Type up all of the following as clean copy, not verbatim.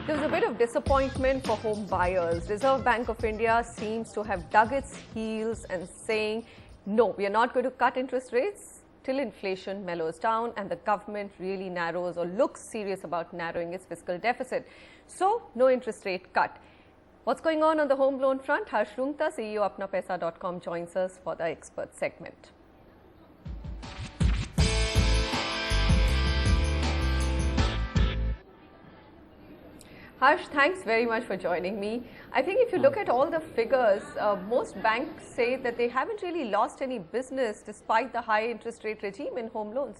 There was a bit of disappointment for home buyers. Reserve Bank of India seems to have dug its heels and saying, no, we are not going to cut interest rates till inflation mellows down and the government really narrows or looks serious about narrowing its fiscal deficit. So, no interest rate cut. What's going on the home loan front? Harsh Rungta, CEO apnapaisa.com, joins us for the expert segment. Harsh, thanks very much for joining me. I think if you look at all the figures, most banks say that they haven't really lost any business despite the high interest rate regime in home loans.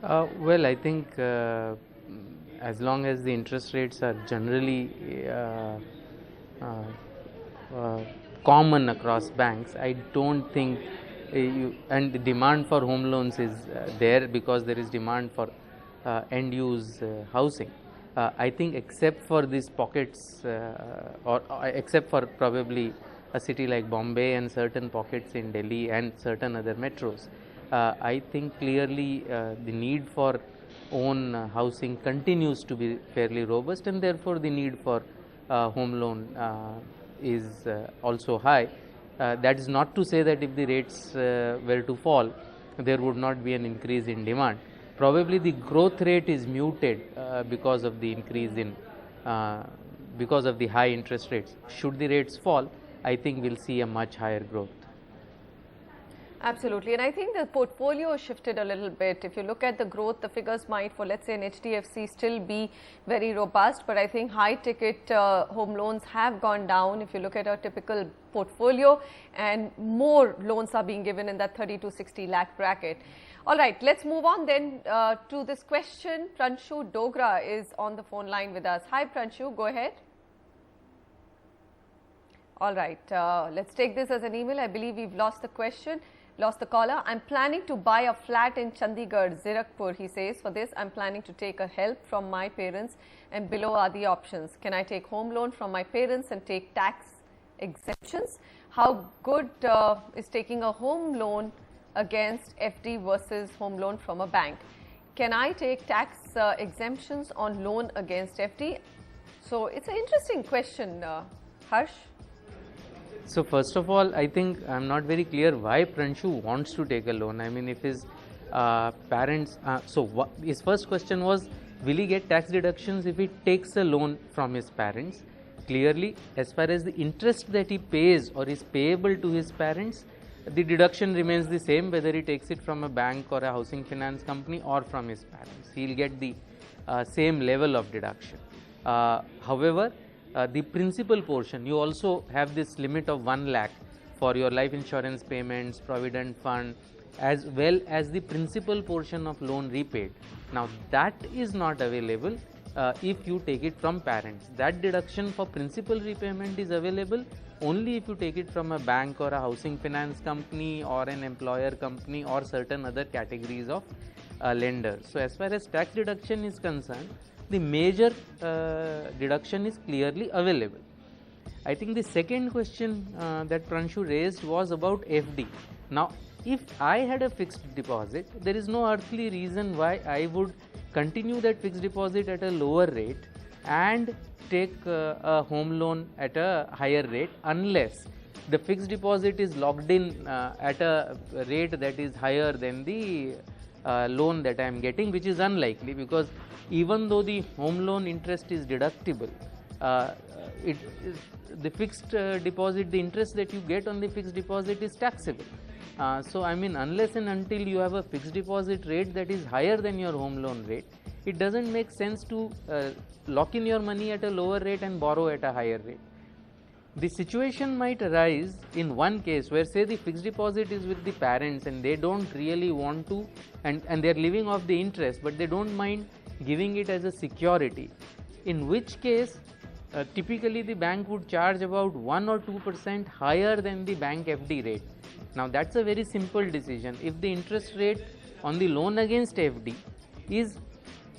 Well, I think as long as the interest rates are generally common across banks, I don't think and the demand for home loans is there because there is demand for end-use housing. I think except for these pockets or except for probably a city like Bombay and certain pockets in Delhi and certain other metros, I think clearly the need for own housing continues to be fairly robust, and therefore the need for home loan is also high. That is not to say that if the rates were to fall, there would not be an increase in demand. Probably the growth rate is muted because of the increase in because of the high interest rates. Should the rates fall, I think we'll see a much higher growth. Absolutely, and I think the portfolio shifted a little bit. If you look at the growth, the figures might for let's say an HDFC still be very robust, but I think high ticket home loans have gone down if you look at a typical portfolio, and more loans are being given in that 30 to 60 lakh bracket. All right, let's move on then to this question. Pranshu Dogra is on the phone line with us. Hi Pranshu, go ahead. All right, let's take this as an email. I believe we've lost the question. Lost the caller. I'm planning to buy a flat in Chandigarh, Zirakpur, he says. For this, I'm planning to take a help from my parents, and below are the options. Can I take home loan from my parents and take tax exemptions? How good is taking a home loan against FD versus home loan from a bank? Can I take tax exemptions on loan against FD? So it's an interesting question, Harsh. So first of all, I think I'm not very clear why Pranshu wants to take a loan. I mean, if his parents, his first question was, will he get tax deductions if he takes a loan from his parents? Clearly, as far as the interest that he pays or is payable to his parents, the deduction remains the same whether he takes it from a bank or a housing finance company or from his parents. He'll get the same level of deduction. However, the principal portion, you also have this limit of 1 lakh for your life insurance payments, provident fund, as well as the principal portion of loan repaid. Now that is not available if you take it from parents. That deduction for principal repayment is available only if you take it from a bank or a housing finance company or an employer company or certain other categories of lenders. So as far as tax deduction is concerned, the major deduction is clearly available. I think the second question that Pranshu raised was about FD. Now, if I had a fixed deposit, there is no earthly reason why I would continue that fixed deposit at a lower rate and take a home loan at a higher rate unless the fixed deposit is locked in at a rate that is higher than the loan that I am getting, which is unlikely, because even though the home loan interest is deductible, the fixed deposit, the interest that you get on the fixed deposit is taxable. So I mean, unless and until you have a fixed deposit rate that is higher than your home loan rate, it doesn't make sense to lock in your money at a lower rate and borrow at a higher rate. The situation might arise in one case where, say, the fixed deposit is with the parents and they don't really want to, and they are living off the interest, but they don't mind giving it as a security, in which case typically the bank would charge about 1 or 2% higher than the bank FD rate. Now that's a very simple decision. If the interest rate on the loan against FD is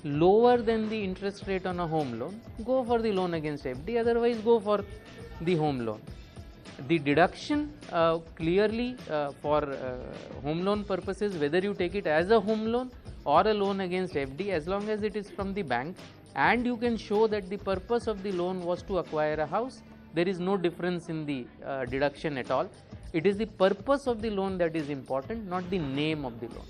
lower than the interest rate on a home loan, go for the loan against FD, otherwise go for the home loan. The deduction clearly for home loan purposes, whether you take it as a home loan or a loan against FD, as long as it is from the bank, and you can show that the purpose of the loan was to acquire a house, there is no difference in the deduction at all. It is the purpose of the loan that is important, not the name of the loan.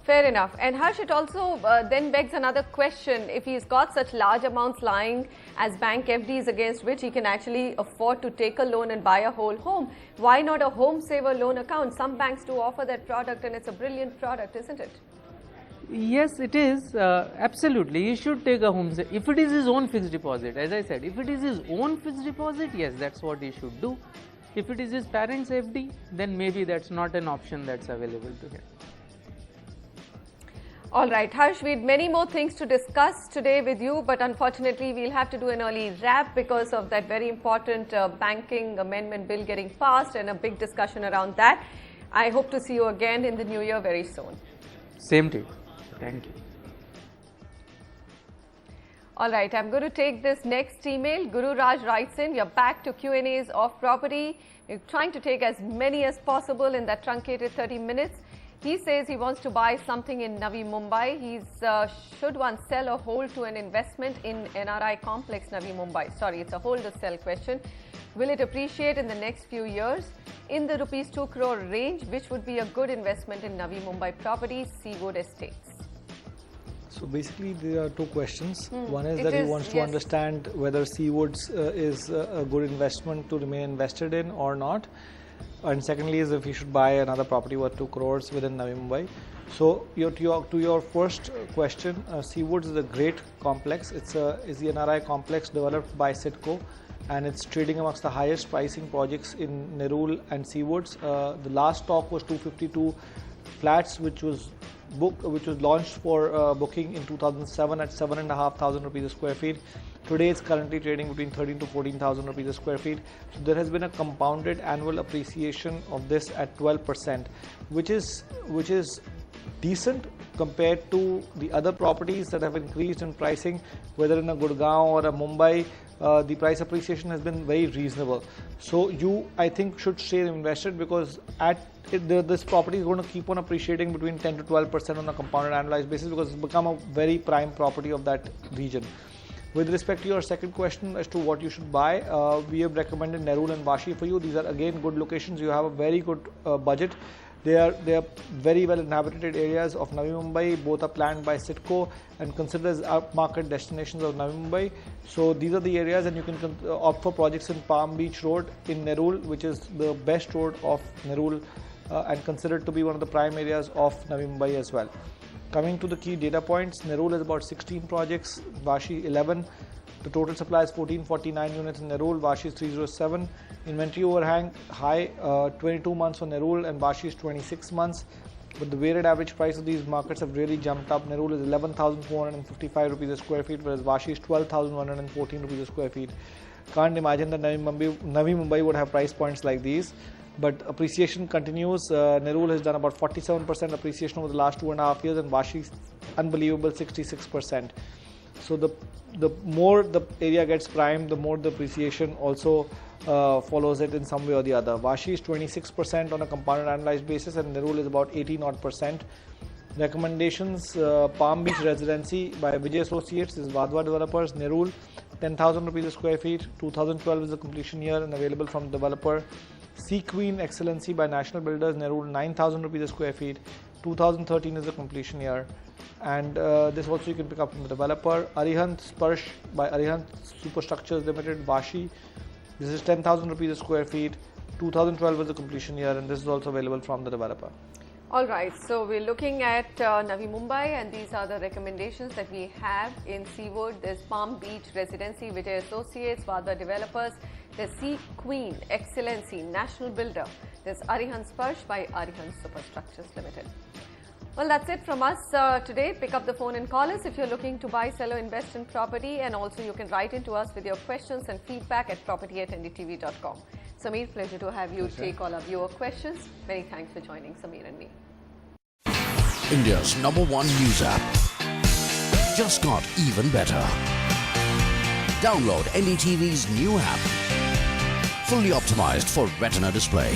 Fair enough. And Harsh, it also then begs another question. If he's got such large amounts lying as bank FDs against which he can actually afford to take a loan and buy a whole home, why not a home saver loan account? Some banks do offer that product and it's a brilliant product, isn't it? Yes, it is. Absolutely. He should take a home. If it is his own fixed deposit, as I said, if it is his own fixed deposit, yes, that's what he should do. If it is his parents' FD, then maybe that's not an option that's available to him. All right, Harsh, we had many more things to discuss today with you, but unfortunately we'll have to do an early wrap because of that very important banking amendment bill getting passed and a big discussion around that. I hope to see you again in the new year very soon. Same to you. Thank you. All right, I'm going to take this next email. Guru Raj writes in, you're back to Q&As of property. We're trying to take as many as possible in that truncated 30 minutes. He says he wants to buy something in Navi Mumbai. Should one sell or hold to an investment in NRI complex Navi Mumbai? Sorry, it's a hold or sell question. Will it appreciate in the next few years? In the rupees 2 crore range, which would be a good investment in Navi Mumbai properties, Seawood Estates? So basically there are two questions. One is that he wants to understand whether Seawoods is a good investment to remain invested in or not. And secondly is if you should buy another property worth 2 crores within Navi Mumbai. So to your first question, Seawoods is a great complex. It's the NRI complex developed by Citco, and it's trading amongst the highest pricing projects in Nerul and Seawoods. The last stock was 252 flats, which was launched for booking in 2007 at 7,500 rupees a square feet. Today it's currently trading between 13 to 14,000 rupees a square feet. So there has been a compounded annual appreciation of this at 12%, which is decent compared to the other properties that have increased in pricing, whether in a Gurgaon or a Mumbai. The price appreciation has been very reasonable. So you, I think, should stay invested because this property is going to keep on appreciating between 10 to 12% on a compounded annualized basis because it's become a very prime property of that region. With respect to your second question as to what you should buy, we have recommended Nerul and Vashi for you. These are again good locations. You have a very good budget. They are very well inhabited areas of Navi Mumbai. Both are planned by Citco and considered as upmarket destinations of Navi Mumbai. So these are the areas, and you can opt for projects in Palm Beach Road in Nerul, which is the best road of Nerul and considered to be one of the prime areas of Navi Mumbai as well. Coming to the key data points, Nerul is about 16 projects, Vashi 11. The total supply is 1449 units in Nerul, Vashi is 307. Inventory overhang high, 22 months for Nerul and Vashi is 26 months. But the weighted average price of these markets have really jumped up. Nerul is 11,455 rupees a square feet, whereas Vashi is 12,114 rupees a square feet. Can't imagine that Navi Mumbai would have price points like these. But appreciation continues. Nerul has done about 47% appreciation over the last 2.5 years, and Vashi unbelievable 66%. So the more the area gets primed, the more the appreciation also follows it in some way or the other. Vashi is 26% on a compounded annualized basis, and Nerul is about 18%. Recommendations: Palm Beach Residency by Vijay Associates is Vadwa Developers. Nerul, 10,000 rupees a square feet. 2012 is the completion year and available from developer. Sea Queen Excellency by National Builders, Nerul, 9,000 rupees a square feet. 2013 is the completion year, and this also you can pick up from the developer. Arihant Sparsh by Arihant Superstructures Limited, Vashi. This is 10,000 rupees a square feet. 2012 was the completion year, and this is also available from the developer. All right, so we're looking at Navi Mumbai, and these are the recommendations that we have in Seawood. There's Palm Beach Residency, Vijay Associates, Vadwa Developers. There's Sea Queen Excellency, National Builder. There's Arihant Sparsh by Arihant Superstructures Limited. Well, that's it from us today. Pick up the phone and call us if you're looking to buy, sell or invest in property, and also you can write into us with your questions and feedback at property@ndtv.com. Sameer, pleasure to have you take all of your questions. Many thanks for joining Sameer and me. India's #1 news app just got even better. Download NDTV's new app. Fully optimized for retina display.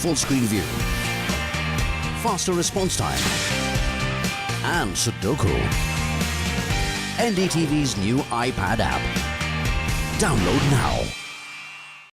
Full screen view. Faster response time. And Sudoku. NDTV's new iPad app. Download now.